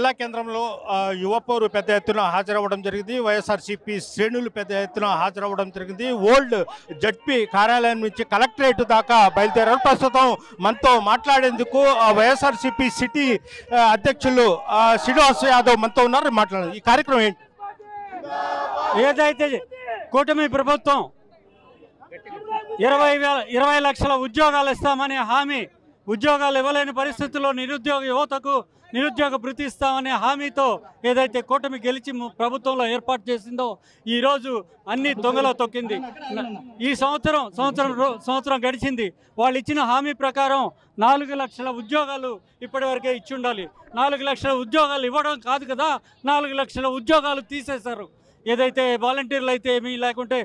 జిల్లా కేంద్రంలో యువ పౌరు పెద్ద ఎత్తున హాజరవ్వడం జరిగింది. వైఎస్ఆర్సీపీ శ్రేణులు పెద్ద ఎత్తున హాజరవ్వడం జరిగింది. ఓల్డ్ జడ్పీ కార్యాలయం నుంచి కలెక్టరేట్ దాకా బయలుదేరారు. ప్రస్తుతం మనతో మాట్లాడేందుకు వైఎస్ఆర్సీపీ సిటీ అధ్యక్షులు శ్రీనివాస్ యాదవ్ మనతో ఉన్నారు. మాట్లాడారు. ఈ కార్యక్రమం ఏంటి? ఏదైతే కూటమి ప్రభుత్వం 20 లక్షల ఉద్యోగాలు ఇస్తామనే హామీ, ఉద్యోగాలు ఇవ్వలేని పరిస్థితుల్లో నిరుద్యోగ యువతకు నిరుద్యోగ భృతి ఇస్తామనే హామీతో ఏదైతే కూటమి గెలిచి ప్రభుత్వంలో ఏర్పాటు చేసిందో ఈరోజు అన్ని దొంగలో తొక్కింది. ఈ సంవత్సరం గడిచింది. వాళ్ళు ఇచ్చిన హామీ ప్రకారం 4 లక్షల ఉద్యోగాలు ఇప్పటివరకే ఇచ్చి ఉండాలి. 4 లక్షల ఉద్యోగాలు ఇవ్వడం కాదు కదా, 4 లక్షల ఉద్యోగాలు తీసేశారు. ఏదైతే వాలంటీర్లు అయితే ఏమి, లేకుంటే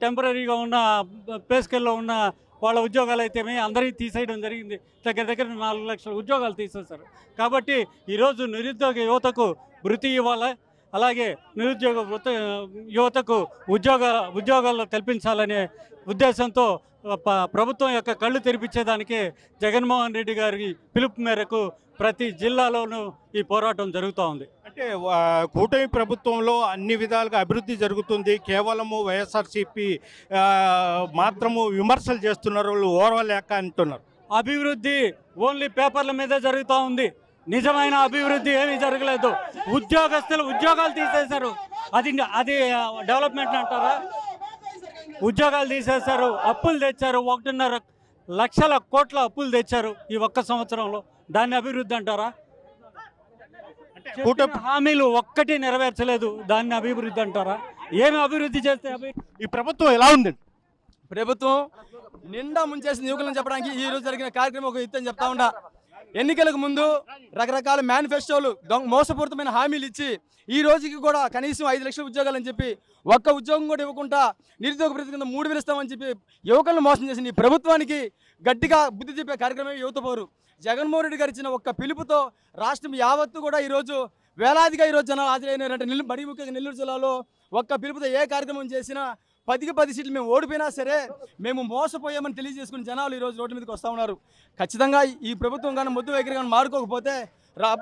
టెంపరీగా ఉన్న పే స్కేల్లో ఉన్న వాళ్ళ ఉద్యోగాలు అయితే ఏమి అందరికీ తీసేయడం జరిగింది. దగ్గర 4 లక్షల ఉద్యోగాలు తీసేశారు. కాబట్టి ఈరోజు నిరుద్యోగ యువతకు వృత్తి ఇవ్వాలి, అలాగే నిరుద్యోగ యువతకు ఉద్యోగాలు కల్పించాలనే ఉద్దేశంతో ప్రభుత్వం యొక్క కళ్ళు తెరిపించేదానికి జగన్మోహన్ రెడ్డి గారి పిలుపు మేరకు ప్రతి జిల్లాలోనూ ఈ పోరాటం జరుగుతూ ఉంది. అంటే కూటమి ప్రభుత్వంలో అన్ని విధాలుగా అభివృద్ధి జరుగుతుంది, కేవలము వైఎస్ఆర్సీపీ మాత్రము విమర్శలు చేస్తున్నారు, వాళ్ళు ఓర్వలేక అంటున్నారు. అభివృద్ధి ఓన్లీ పేపర్ల మీదే జరుగుతూ ఉంది. నిజమైన అభివృద్ధి ఏమీ జరగలేదు. ఉద్యోగస్తులు ఉద్యోగాలు తీసేశారు. అది డెవలప్మెంట్ అంటారా? ఉద్యోగాలు తీసేశారు, అప్పులు తెచ్చారు. 1.5 లక్షల కోట్ల అప్పులు తెచ్చారు ఈ ఒక్క సంవత్సరంలో. దాన్ని అభివృద్ధి అంటారా? హామీలు ఒక్కటి నెరవేర్చలేదు, దాన్ని అభివృద్ధి అంటారా? ఏమి అభివృద్ధి చేస్తే ఈ ప్రభుత్వం ఎలా ఉంది? ప్రభుత్వం నిండా ముంచేసిన యువకులను చెప్పడానికి ఈ రోజు జరిగిన కార్యక్రమం ఒక ఎత్తు అని చెప్తా ఉండా. ఎన్నికలకు ముందు రకరకాల మేనిఫెస్టోలు, మోసపూరితమైన హామీలు ఇచ్చి ఈ రోజుకి కూడా కనీసం 5 లక్షల ఉద్యోగాలు అని చెప్పి ఒక్క ఉద్యోగం కూడా ఇవ్వకుండా నిరుద్యోగ భృతి కింద 3,000 ఇస్తామని చెప్పి యువకులను మోసం చేసిన ఈ ప్రభుత్వానికి గట్టిగా బుద్ధి చెప్పే కార్యక్రమం యువత పౌరు. జగన్మోహన్ రెడ్డి గారు ఇచ్చిన ఒక్క పిలుపుతో రాష్ట్రం యావత్తు కూడా ఈరోజు వేలాదిగా ఈరోజు జనాలు హాజరైనారంటే మరీ ముఖ్యంగా నెల్లూరు జిల్లాలో ఒక్క పిలుపుతో ఏ కార్యక్రమం చేసినా 10కి 10 సీట్లు మేము ఓడిపోయినా సరే మేము మోసపోయామని తెలియజేసుకుని జనాలు ఈరోజు రోడ్డు మీదకి వస్తూ ఉన్నారు. ఖచ్చితంగా ఈ ప్రభుత్వం కానీ మొద్దు వైఖరి కానీ మారుకోకపోతే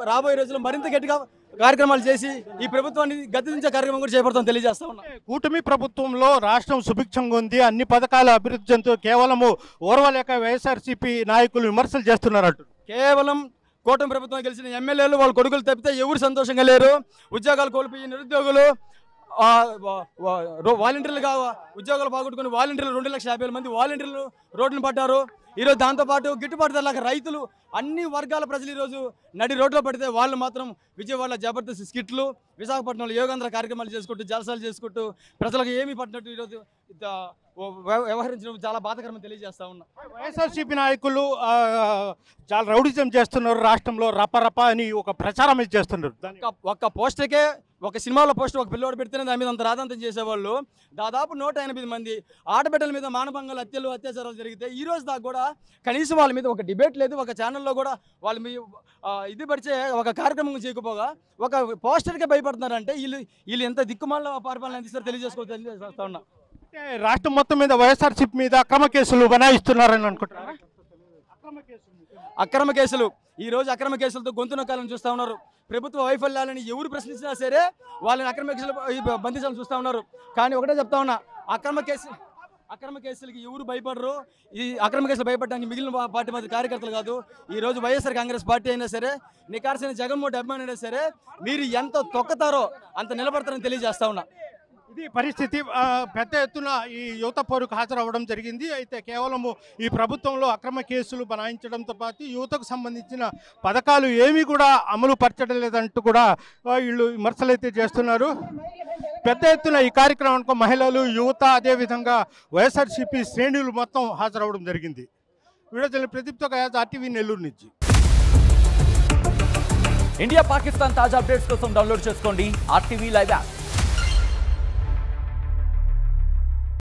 రాబోయే రోజుల్లో మరింత గట్టిగా కార్యక్రమాలు చేసి ఈ ప్రభుత్వాన్ని గద్దెదించే కార్యక్రమం కూడా చేపడతాం తెలియజేస్తా ఉన్నాం. కూటమి ప్రభుత్వంలో రాష్ట్రం సుభిక్షంగా ఉంది, అన్ని పథకాల అభివృద్ధి చెందుతూ కేవలము ఓర్వలేక వైఎస్ఆర్సీపీ నాయకులు విమర్శలు చేస్తున్నారు. కేవలం కూటమి ప్రభుత్వం గెలిచిన ఎమ్మెల్యేలు వాళ్ళ కొడుకులు తప్పితే ఎవరు సంతోషంగా లేరు. ఉద్యోగాలు కోల్పోయి నిరుద్యోగులు వాలంటీర్లుగా ఉద్యోగాలు పోగొట్టుకుని వాలంటీర్లు 2,50,000 మంది వాలంటీర్లు రోడ్డును పడ్డారు. ఈరోజు దాంతోపాటు గిట్టుబాటు ధరలకు రైతులు అన్ని వర్గాల ప్రజలు ఈరోజు నడి రోడ్లో పడితే వాళ్ళు మాత్రం విజయవాడలో జబర్దస్త్ స్కిట్లు, విశాఖపట్నంలో యోగాంధ్ర కార్యక్రమాలు చేసుకుంటూ జలసాలు చేసుకుంటూ ప్రజలకు ఏమీ పట్టినట్టు ఈరోజు వ్యవహరించడం చాలా బాధాకరమని తెలియజేస్తా ఉన్నా. వైఎస్ఆర్సీపీ నాయకులు చాలా రౌడిజం చేస్తున్నారు, రాష్ట్రంలో రపరప అని ఒక ప్రచారం చేస్తున్నారు. ఒక్క పోస్టర్కే ఒక సినిమాలో పోస్టర్ ఒక పిల్లోడు పెడితేనే దాని మీద అంత రాదంతం చేసేవాళ్ళు. దాదాపు 180 మంది ఆడబిడ్డల మీద మానభంగాలు, హత్యలు, అత్యాచారాలు జరిగితే ఈ రోజు దాకా కూడా కనీసం వాళ్ళ మీద ఒక డిబేట్ లేదు. ఒక ఛానల్లో కూడా వాళ్ళ మీ ఇది పరిచే ఒక కార్యక్రమం చేయకపోగా ఒక పోస్టర్కే భయపడుతున్నారంటే వీళ్ళు ఎంత దిక్కుమాల పరిపాలన అందిస్తారో తెలియజేస్తా ఉన్నా. రాష్ట్రం మొత్తం మీద వైఎస్ఆర్సీపీ మీద అక్రమ కేసులు బనాయిస్తున్నారని అనుకుంటున్నారా? అక్రమ కేసులు ఈ రోజు అక్రమ కేసులతో గొంతు నొక్కాలని చూస్తూ ఉన్నారు. ప్రభుత్వ వైఫల్యాలని ఎవరు ప్రశ్నించినా సరే వాళ్ళని అక్రమ కేసులు బంధించాలని చూస్తూ ఉన్నారు. కానీ ఒకటే చెప్తా ఉన్నా, అక్రమ కేసులకి ఎవరు భయపడరు. ఈ అక్రమ కేసులు భయపడడానికి మిగిలిన పార్టీ మధ్య కార్యకర్తలు కాదు. ఈ రోజు వైఎస్ఆర్ కాంగ్రెస్ పార్టీ అయినా సరే, నికార్సైన జగన్మోహన్ అభిమాని అయినా సరే మీరు ఎంత తొక్కతారో అంత నిలబడతారని తెలియజేస్తా ఉన్నా. ఇది పరిస్థితి. పెద్ద ఎత్తున ఈ యువత పౌరుకు హాజరవ్వడం జరిగింది. అయితే కేవలము ఈ ప్రభుత్వంలో అక్రమ కేసులు బనాయించడంతో పాటు యువతకు సంబంధించిన పథకాలు ఏమీ కూడా అమలు పరచడం లేదంటూ కూడా వీళ్ళు విమర్శలు అయితే చేస్తున్నారు. పెద్ద ఎత్తున ఈ కార్యక్రమానికి మహిళలు, యువత, అదేవిధంగా వైఎస్ఆర్సీపీ శ్రేణులు మొత్తం హాజరవ్వడం జరిగింది. వీడియో ప్రదీప్తో ఆర్టీవీ నెల్లూరు నుంచి. ఇండియా పాకిస్తాన్ తాజా అప్డేట్స్ కోసం డౌన్లోడ్ చేసుకోండి RTV లైవ్ యాప్.